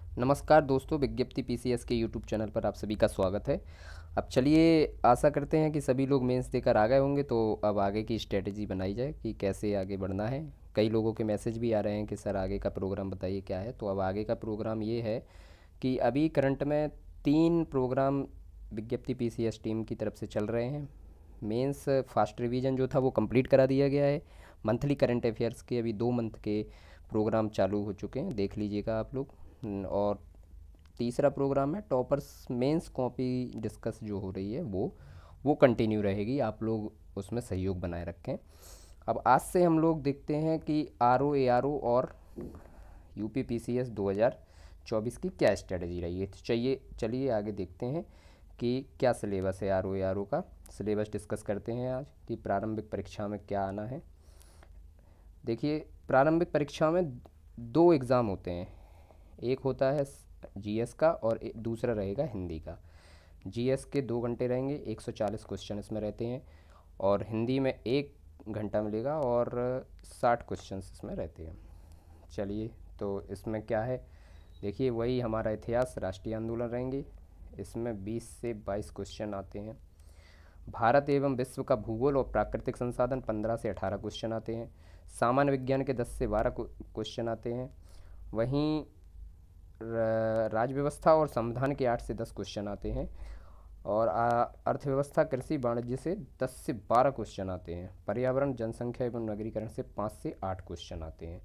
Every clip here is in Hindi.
नमस्कार दोस्तों, विज्ञप्ति पीसीएस के यूट्यूब चैनल पर आप सभी का स्वागत है। अब चलिए आशा करते हैं कि सभी लोग मेंस देकर आ गए होंगे, तो अब आगे की स्ट्रेटजी बनाई जाए कि कैसे आगे बढ़ना है। कई लोगों के मैसेज भी आ रहे हैं कि सर आगे का प्रोग्राम बताइए क्या है। तो अब आगे का प्रोग्राम ये है कि अभी करंट में 3 प्रोग्राम विज्ञप्ति पीसीएस टीम की तरफ से चल रहे हैं। मेंस फास्ट रिवीजन जो था वो कंप्लीट करा दिया गया है। मंथली करंट अफेयर्स के अभी 2 मंथ के प्रोग्राम चालू हो चुके हैं, देख लीजिएगा आप लोग। और तीसरा प्रोग्राम है टॉपर्स मेंस कॉपी डिस्कस जो हो रही है वो कंटिन्यू रहेगी। आप लोग उसमें सहयोग बनाए रखें। अब आज से हम लोग देखते हैं कि R O A R O और यूपी पी सी एस 2024 की क्या स्ट्रेटजी रही है। तो चलिए आगे देखते हैं कि क्या सिलेबस है। आर ओ का सिलेबस डिस्कस करते हैं आज कि प्रारंभिक परीक्षा में क्या आना है। देखिए, प्रारंभिक परीक्षा में 2 एग्ज़ाम होते हैं। एक होता है जीएस का और दूसरा रहेगा हिंदी का। जीएस के 2 घंटे रहेंगे, 140 क्वेश्चन इसमें रहते हैं। और हिंदी में 1 घंटा मिलेगा और 60 क्वेश्चंस इसमें रहते हैं। चलिए, तो इसमें क्या है, देखिए वही हमारा इतिहास राष्ट्रीय आंदोलन रहेंगे। इसमें 20 से 22 क्वेश्चन आते हैं। भारत एवं विश्व का भूगोल और प्राकृतिक संसाधन 15 से 18 क्वेश्चन आते हैं। सामान्य विज्ञान के 10 से 12 क्वेश्चन आते हैं। वहीं राज्य व्यवस्था और संविधान के 8 से 10 क्वेश्चन आते हैं। और अर्थव्यवस्था कृषि वाणिज्य से 10 से 12 क्वेश्चन आते हैं। पर्यावरण जनसंख्या एवं नगरीकरण से 5 से 8 क्वेश्चन आते हैं।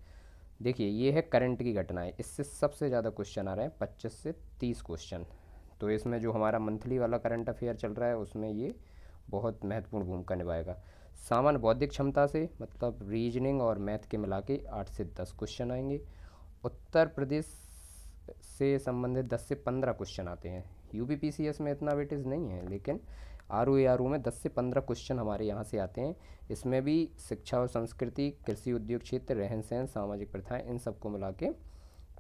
देखिए, ये है करंट की घटनाएं। इससे सबसे ज़्यादा क्वेश्चन आ रहे हैं, 25 से 30 क्वेश्चन। तो इसमें जो हमारा मंथली वाला करंट अफेयर चल रहा है उसमें ये बहुत महत्वपूर्ण भूमिका निभाएगा। सामान्य बौद्धिक क्षमता से मतलब रीजनिंग और मैथ के मिला के 8 से 10 क्वेश्चन आएंगे। उत्तर प्रदेश से संबंधित 10 से 15 क्वेश्चन आते हैं। यूपी पीसीएस में इतना वेटेज नहीं है, लेकिन आर ओ में 10 से 15 क्वेश्चन हमारे यहाँ से आते हैं। इसमें भी शिक्षा और संस्कृति, कृषि उद्योग क्षेत्र, रहन सहन, सामाजिक प्रथाएं, इन सबको मिला के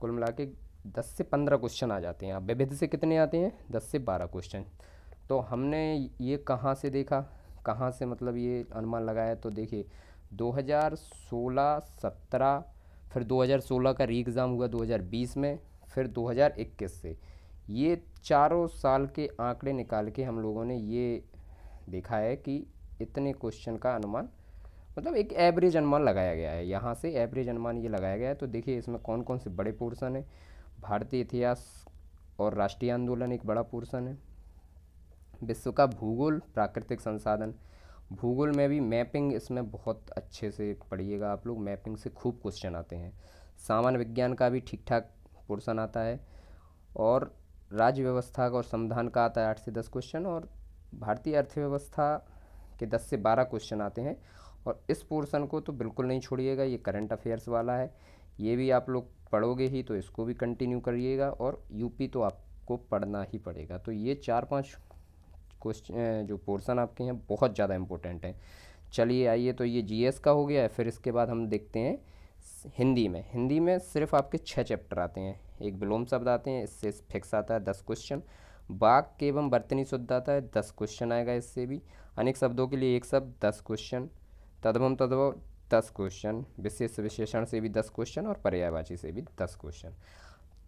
कुल मिला के 10 से 15 क्वेश्चन आ जाते हैं। अब विविध से कितने आते हैं, 10 से 12 क्वेश्चन। तो हमने ये कहाँ से देखा, कहाँ से मतलब ये अनुमान लगाया, तो देखिए 2016, 17, फिर 2016 का री एग्ज़ाम हुआ 2020 में, फिर 2021 से ये चारों साल के आंकड़े निकाल के हम लोगों ने ये देखा है कि इतने क्वेश्चन का अनुमान मतलब एक एवरेज अनुमान लगाया गया है। यहाँ से एवरेज अनुमान ये लगाया गया है। तो देखिए इसमें कौन कौन से बड़े पोर्शन है। भारतीय इतिहास और राष्ट्रीय आंदोलन एक बड़ा पोर्शन है। विश्व का भूगोल, प्राकृतिक संसाधन, भूगोल में भी मैपिंग इसमें बहुत अच्छे से पढ़िएगा आप लोग। मैपिंग से खूब क्वेश्चन आते हैं। सामान्य विज्ञान का भी ठीक ठाक पोर्शन आता है। और राज्य व्यवस्था का और संविधान का आता है 8 से 10 क्वेश्चन। और भारतीय अर्थव्यवस्था के 10 से 12 क्वेश्चन आते हैं। और इस पोर्शन को तो बिल्कुल नहीं छोड़िएगा, ये करंट अफेयर्स वाला है। ये भी आप लोग पढ़ोगे ही तो इसको भी कंटिन्यू करिएगा। और यूपी तो आपको पढ़ना ही पड़ेगा। तो ये 4-5 क्वेश्चन जो पोर्शन आपके हैं बहुत ज़्यादा इंपॉर्टेंट है। चलिए आइए, तो ये जीएस का हो गया है। फिर इसके बाद हम देखते हैं हिंदी में सिर्फ आपके 6 चैप्टर आते हैं। एक विलोम शब्द आते हैं, इससे फिक्स आता है 10 क्वेश्चन। वाक्य एवं वर्तनी शुद्ध आता है, 10 क्वेश्चन आएगा इससे भी। अनेक शब्दों के लिए एक शब्द 10 क्वेश्चन। तद्भव तद्भव 10 क्वेश्चन। विशेष विशेषण से भी 10 क्वेश्चन और पर्यायवाची से भी 10 क्वेश्चन।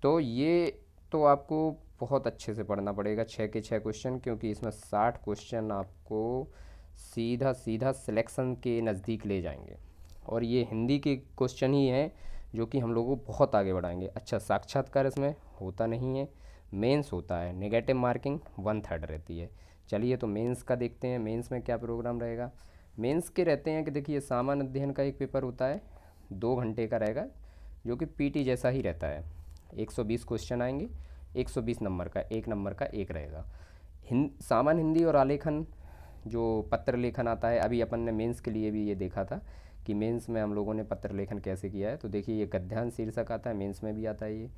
तो ये तो आपको बहुत अच्छे से पढ़ना पड़ेगा 6 के 6 क्वेश्चन, क्योंकि इसमें 60 क्वेश्चन आपको सीधा सीधा सिलेक्शन के नज़दीक ले जाएंगे। और ये हिंदी के क्वेश्चन ही हैं जो कि हम लोगों को बहुत आगे बढ़ाएंगे। अच्छा, साक्षात्कार इसमें होता नहीं है, मेंस होता है। नेगेटिव मार्किंग 1/3 रहती है। चलिए, तो मेंस का देखते हैं। मेंस में क्या प्रोग्राम रहेगा। मेंस के रहते हैं कि देखिए सामान्य अध्ययन का एक पेपर होता है, 2 घंटे का रहेगा, जो कि पीटी जैसा ही रहता है। 120 क्वेश्चन आएंगे, 120 नंबर का, 1 नंबर का एक रहेगा। सामान्य हिंदी और आलेखन जो पत्र लेखन आता है, अभी अपन ने मेंस के लिए भी ये देखा था कि मेंस में हम लोगों ने पत्र लेखन कैसे किया है। तो देखिए ये गद्यांश शीर्षक आता है, मेंस में भी आता है। ये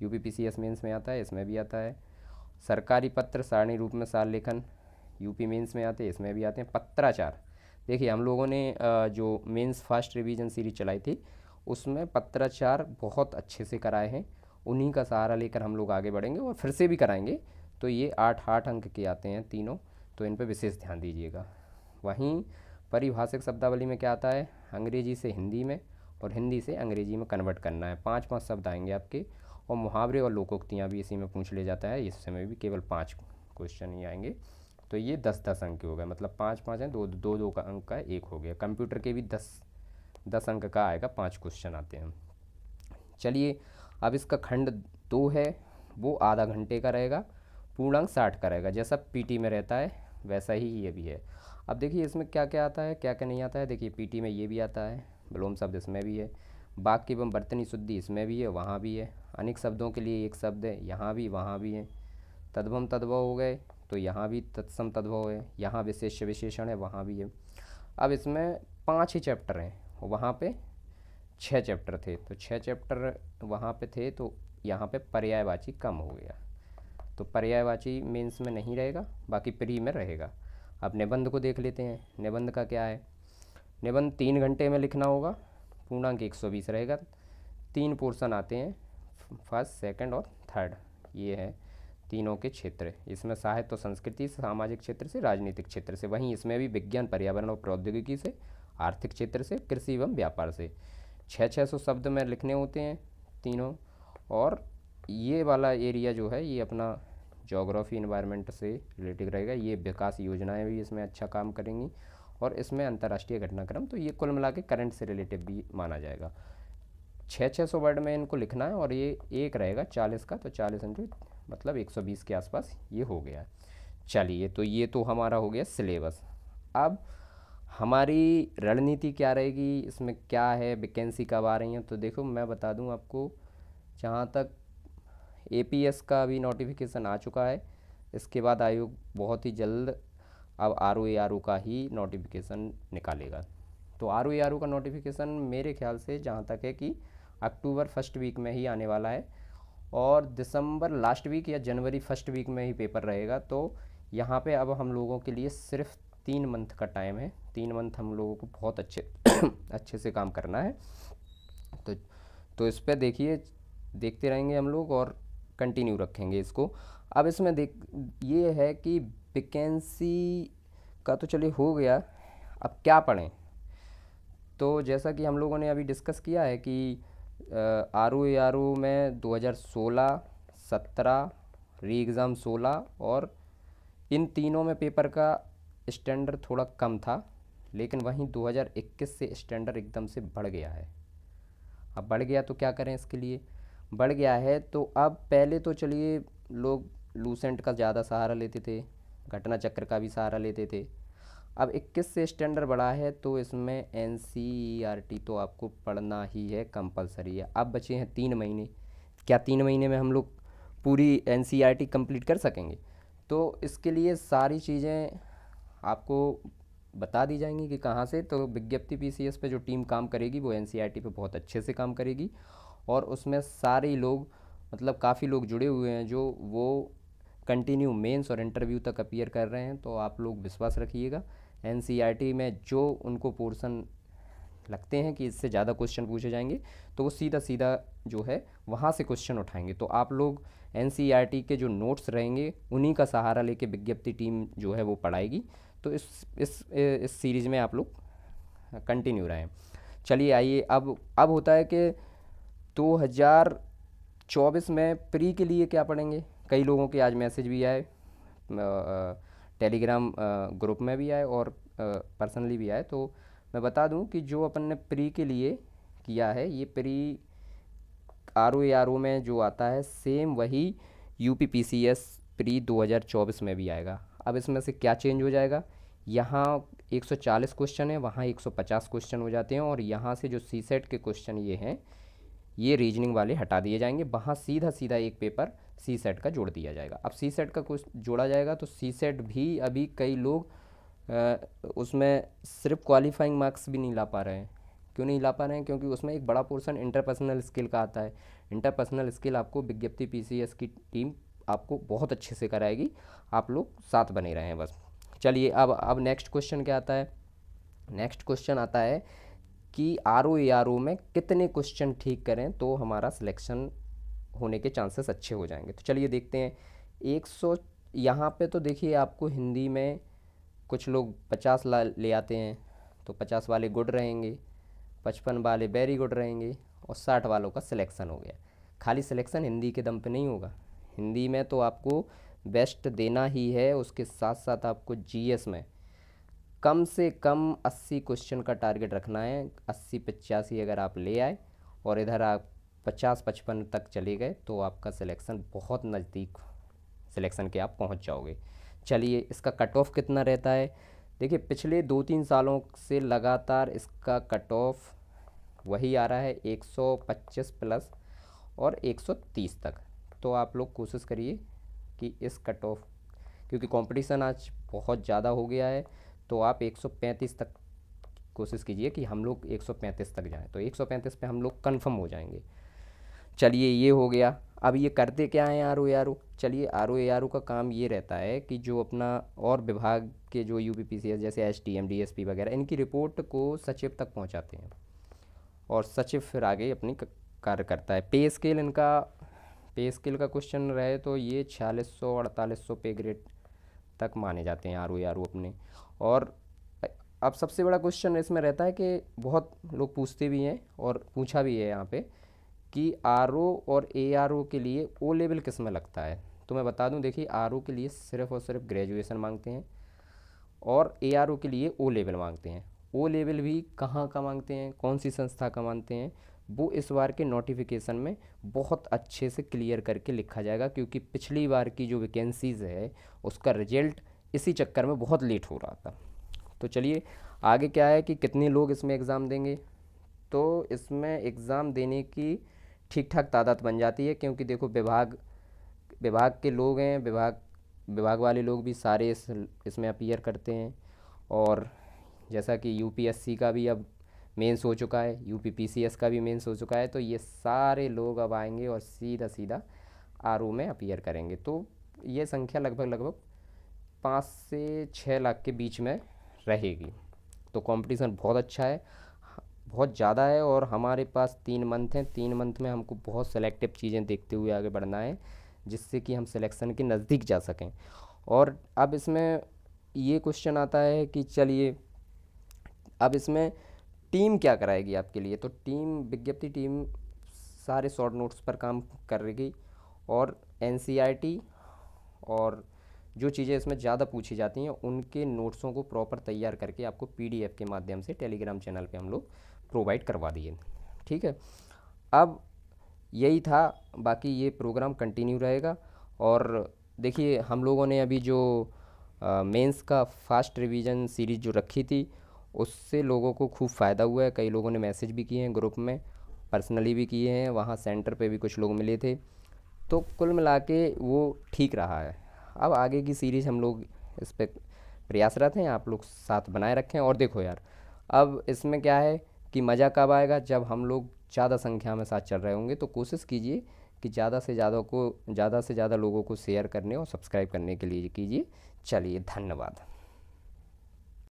यूपी पीसीएस मेंस में आता है, इसमें भी आता है। सरकारी पत्र सारणी रूप में सार लेखन यूपी मेंस में आते हैं, इसमें भी आते हैं। पत्राचार, देखिए हम लोगों ने जो मेंस फर्स्ट रिवीजन सीरीज चलाई थी उसमें पत्राचार बहुत अच्छे से कराए हैं। उन्हीं का सहारा लेकर हम लोग आगे बढ़ेंगे और फिर से भी कराएंगे। तो ये 8 अंक के आते हैं तीनों, तो इन पर विशेष ध्यान दीजिएगा। वहीं परिभाषिक शब्दावली में क्या आता है, अंग्रेजी से हिंदी में और हिंदी से अंग्रेजी में कन्वर्ट करना है। 5-5 शब्द आएंगे आपके। और मुहावरे और लोकोक्तियाँ भी इसी में पूछ ले जाता है। इसमें भी केवल 5 क्वेश्चन ही आएंगे। तो ये 10-10 अंक के हो गए, मतलब 5-5 हैं, 2-2 का अंक का 1 हो गया। कंप्यूटर के भी 10 अंक का आएगा, 5 क्वेश्चन आते हैं। चलिए, अब इसका खंड 2 है, वो आधा घंटे का रहेगा, पूर्णांक 60 का रहेगा। जैसा पीटी में रहता है वैसा ही ये भी है। अब देखिए इसमें क्या क्या आता है, क्या क्या नहीं आता है। देखिए पीटी में ये भी आता है, विलोम शब्द इसमें भी है, वाक्य एवं बर्तनी शुद्धि इसमें भी है, वहाँ भी है। अनेक शब्दों के लिए एक शब्द है, यहाँ भी वहाँ भी है। तद्भव तद्भव हो गए तो यहाँ भी तत्सम तद्भव है, यहाँ विशेष्य विशेषण है, वहाँ भी है। अब इसमें 5 ही चैप्टर हैं, वहाँ पे 6 चैप्टर थे, तो 6 चैप्टर वहाँ पे थे, तो यहाँ पे पर्यायवाची कम हो गया। तो पर्यायवाची मेंस में नहीं रहेगा, बाकी प्री में रहेगा। अब निबंध को देख लेते हैं। निबंध का क्या है, निबंध 3 घंटे में लिखना होगा, पूर्णांक 120 रहेगा। 3 पोर्शन आते हैं, फर्स्ट, सेकंड और थर्ड, ये है तीनों के क्षेत्र। इसमें साहित्य और संस्कृति से, सामाजिक क्षेत्र से, राजनीतिक क्षेत्र से। वहीं इसमें भी विज्ञान पर्यावरण और प्रौद्योगिकी से, आर्थिक क्षेत्र से, कृषि एवं व्यापार से। 600 शब्द में लिखने होते हैं तीनों। और ये वाला एरिया जो है ये अपना ज्योग्राफी इन्वायरमेंट से रिलेटेड रहेगा। ये विकास योजनाएं भी इसमें अच्छा काम करेंगी, और इसमें अंतर्राष्ट्रीय घटनाक्रम, तो ये कुल मिला के करंट से रिलेटेड भी माना जाएगा। 600 वर्ड में इनको लिखना है, और ये एक रहेगा 40 का, तो 40 इंटू मतलब 120 के आसपास ये हो गया। चलिए, तो ये तो हमारा हो गया सिलेबस। अब हमारी रणनीति क्या रहेगी, इसमें क्या है, वैकेंसी कब आ रही हैं, तो देखो मैं बता दूं आपको, जहाँ तक एपीएस का भी नोटिफिकेशन आ चुका है, इसके बाद आयोग बहुत ही जल्द अब आरओ का ही नोटिफिकेशन निकालेगा। तो आरओ का नोटिफिकेशन मेरे ख्याल से जहाँ तक है कि अक्टूबर फर्स्ट वीक में ही आने वाला है, और दिसंबर लास्ट वीक या जनवरी फर्स्ट वीक में ही पेपर रहेगा। तो यहाँ पे अब हम लोगों के लिए सिर्फ 3 मंथ का टाइम है। 3 मंथ हम लोगों को बहुत अच्छे से काम करना है। तो इस पर देखिए, देखते रहेंगे हम लोग और कंटिन्यू रखेंगे इसको। अब इसमें ये है कि वैकेंसी का तो चलिए हो गया, अब क्या पढ़ें। तो जैसा कि हम लोगों ने अभी डिस्कस किया है कि आरओ में 2016, 17, री एग्ज़ाम 16, और इन तीनों में पेपर का स्टैंडर्ड थोड़ा कम था, लेकिन वहीं 2021 से स्टैंडर्ड एकदम से बढ़ गया है। अब बढ़ गया तो क्या करें, इसके लिए बढ़ गया है तो अब पहले तो चलिए लोग लूसेंट का ज़्यादा सहारा लेते थे, घटना चक्र का भी सहारा लेते थे। अब 21 से स्टैंडर्ड बढ़ा है, तो इसमें एनसीईआरटी तो आपको पढ़ना ही है, कंपलसरी है। अब बचे हैं 3 महीने, क्या 3 महीने में हम लोग पूरी एनसीईआरटी कंप्लीट कर सकेंगे? तो इसके लिए सारी चीज़ें आपको बता दी जाएंगी कि कहाँ से। तो विज्ञप्ति पीसीएस पे जो टीम काम करेगी वो एनसीईआरटी पे बहुत अच्छे से काम करेगी, और उसमें सारे लोग, मतलब काफ़ी लोग जुड़े हुए हैं जो वो कंटिन्यू मेंस और इंटरव्यू तक अपीयर कर रहे हैं। तो आप लोग विश्वास रखिएगा, एनसीईआरटी में जो उनको पोर्शन लगते हैं कि इससे ज़्यादा क्वेश्चन पूछे जाएंगे, तो वो सीधा सीधा जो है वहाँ से क्वेश्चन उठाएंगे। तो आप लोग एनसीईआरटी के जो नोट्स रहेंगे उन्हीं का सहारा लेके विज्ञप्ति टीम जो है वो पढ़ाएगी। तो इस सीरीज़ में आप लोग कंटिन्यू रहें। चलिए आइए, अब होता है कि 2024 में प्री के लिए क्या पढ़ेंगे। कई लोगों के आज मैसेज भी आए, टेलीग्राम ग्रुप में भी आए और पर्सनली भी आए। तो मैं बता दूं कि जो अपन ने प्री के लिए किया है, ये प्री आरओ में जो आता है सेम वही यूपीपीसीएस प्री 2024 में भी आएगा। अब इसमें से क्या चेंज हो जाएगा, यहाँ 140 क्वेश्चन है, वहाँ 150 क्वेश्चन हो जाते हैं, और यहाँ से जो सीसेट के क्वेश्चन ये हैं, ये रीजनिंग वाले हटा दिए जाएंगे। वहाँ सीधा सीधा एक पेपर सीसेट का जोड़ दिया जाएगा। अब सीसेट का कुछ जोड़ा जाएगा, तो सीसेट भी अभी कई लोग उसमें सिर्फ क्वालिफाइंग मार्क्स भी नहीं ला पा रहे हैं। क्यों नहीं ला पा रहे हैं? क्योंकि उसमें एक बड़ा पोर्शन इंटरपर्सनल स्किल का आता है। इंटरपर्सनल स्किल आपको विज्ञप्ति पीसीएस की टीम आपको बहुत अच्छे से कराएगी, आप लोग साथ बने रहे हैं बस। चलिए, अब नेक्स्ट क्वेश्चन क्या आता है। नेक्स्ट क्वेश्चन आता है कि आरओ में कितने क्वेश्चन ठीक करें तो हमारा सिलेक्शन होने के चांसेस अच्छे हो जाएंगे। तो चलिए देखते हैं। 100 यहाँ पे तो देखिए आपको हिंदी में कुछ लोग 50 ले आते हैं, तो 50 वाले गुड रहेंगे, 55 वाले वेरी गुड रहेंगे, और 60 वालों का सिलेक्शन हो गया। खाली सिलेक्शन हिंदी के दम पे नहीं होगा। हिंदी में तो आपको बेस्ट देना ही है, उसके साथ साथ आपको जीएस में कम से कम 80 क्वेश्चन का टारगेट रखना है। 80-85 अगर आप ले आए और इधर आप 50-55 तक चले गए तो आपका सिलेक्शन बहुत नज़दीक सिलेक्शन के आप पहुंच जाओगे। चलिए, इसका कट ऑफ कितना रहता है? देखिए, पिछले 2-3 सालों से लगातार इसका कट ऑफ वही आ रहा है 125 प्लस और 130 तक। तो आप लोग कोशिश करिए कि इस कट ऑफ, क्योंकि कंपटीशन आज बहुत ज़्यादा हो गया है, तो आप 135 तक कोशिश कीजिए कि हम लोग 135 तक जाएं, तो 135 पे हम लोग कंफर्म हो जाएंगे। चलिए, ये हो गया। अब ये करते क्या है R O A R O? चलिए, R O A R O का काम ये रहता है कि जो अपना और विभाग के जो U P P C S जैसे S T M D S P वगैरह, इनकी रिपोर्ट को सचिव तक पहुंचाते हैं और सचिव फिर आगे अपनी कार्य करता है। पे स्केल का क्वेश्चन रहे तो ये 4600-4800 पे ग्रेड तक माने जाते हैं R O A R O अपने। और अब सबसे बड़ा क्वेश्चन इसमें रहता है कि बहुत लोग पूछते भी हैं और पूछा भी है यहाँ पे कि आर ओ और ए आर ओ के लिए ओ लेवल किस में लगता है। तो मैं बता दूं, देखिए, आर ओ के लिए सिर्फ और सिर्फ ग्रेजुएशन मांगते हैं और ए आर ओ के लिए ओ लेवल मांगते हैं। ओ लेवल भी कहाँ का मांगते हैं, कौन सी संस्था का मांगते हैं, वो इस बार के नोटिफिकेशन में बहुत अच्छे से क्लियर करके लिखा जाएगा, क्योंकि पिछली बार की जो वैकेंसीज़ है उसका रिजल्ट इसी चक्कर में बहुत लेट हो रहा था। तो चलिए, आगे क्या है कि कितने लोग इसमें एग्ज़ाम देंगे। तो इसमें एग्ज़ाम देने की ठीक ठाक तादाद बन जाती है, क्योंकि देखो, विभाग के लोग हैं, विभाग वाले लोग भी सारे इसमें अपीयर करते हैं। और जैसा कि यूपीएससी का भी अब मेंस हो चुका है, यूपीपीसीएस का भी मेंस हो चुका है, तो ये सारे लोग अब आएंगे और सीधा सीधा आरओ में अपीयर करेंगे। तो ये संख्या लगभग 5 से 6 लाख के बीच में रहेगी। तो कंपटीशन बहुत अच्छा है, बहुत ज़्यादा है, और हमारे पास 3 मंथ हैं। 3 मंथ में हमको बहुत सेलेक्टिव चीज़ें देखते हुए आगे बढ़ना है, जिससे कि हम सिलेक्शन के नज़दीक जा सकें। और अब इसमें ये क्वेश्चन आता है कि चलिए, अब इसमें टीम क्या कराएगी आपके लिए। तो विज्ञप्ति टीम सारे शॉर्ट नोट्स पर काम करेगी और एनसीईआरटी और जो चीज़ें इसमें ज़्यादा पूछी जाती हैं उनके नोट्सों को प्रॉपर तैयार करके आपको पीडीएफ के माध्यम से टेलीग्राम चैनल पे हम लोग प्रोवाइड करवा दिए। ठीक है, अब यही था, बाकी ये प्रोग्राम कंटिन्यू रहेगा। और देखिए, हम लोगों ने अभी जो मेंस का फास्ट रिवीजन सीरीज़ जो रखी थी, उससे लोगों को खूब फ़ायदा हुआ है। कई लोगों ने मैसेज भी किए हैं ग्रुप में, पर्सनली भी किए हैं, वहाँ सेंटर पे भी कुछ लोग मिले थे। तो कुल मिला के वो ठीक रहा है। अब आगे की सीरीज़ हम लोग इस पर प्रयासरत हैं, आप लोग साथ बनाए रखें। और देखो यार, अब इसमें क्या है कि मज़ा कब आएगा, जब हम लोग ज़्यादा संख्या में साथ चल रहे होंगे। तो कोशिश कीजिए कि ज़्यादा से ज़्यादा लोगों को शेयर करने और सब्सक्राइब करने के लिए कीजिए। चलिए, धन्यवाद।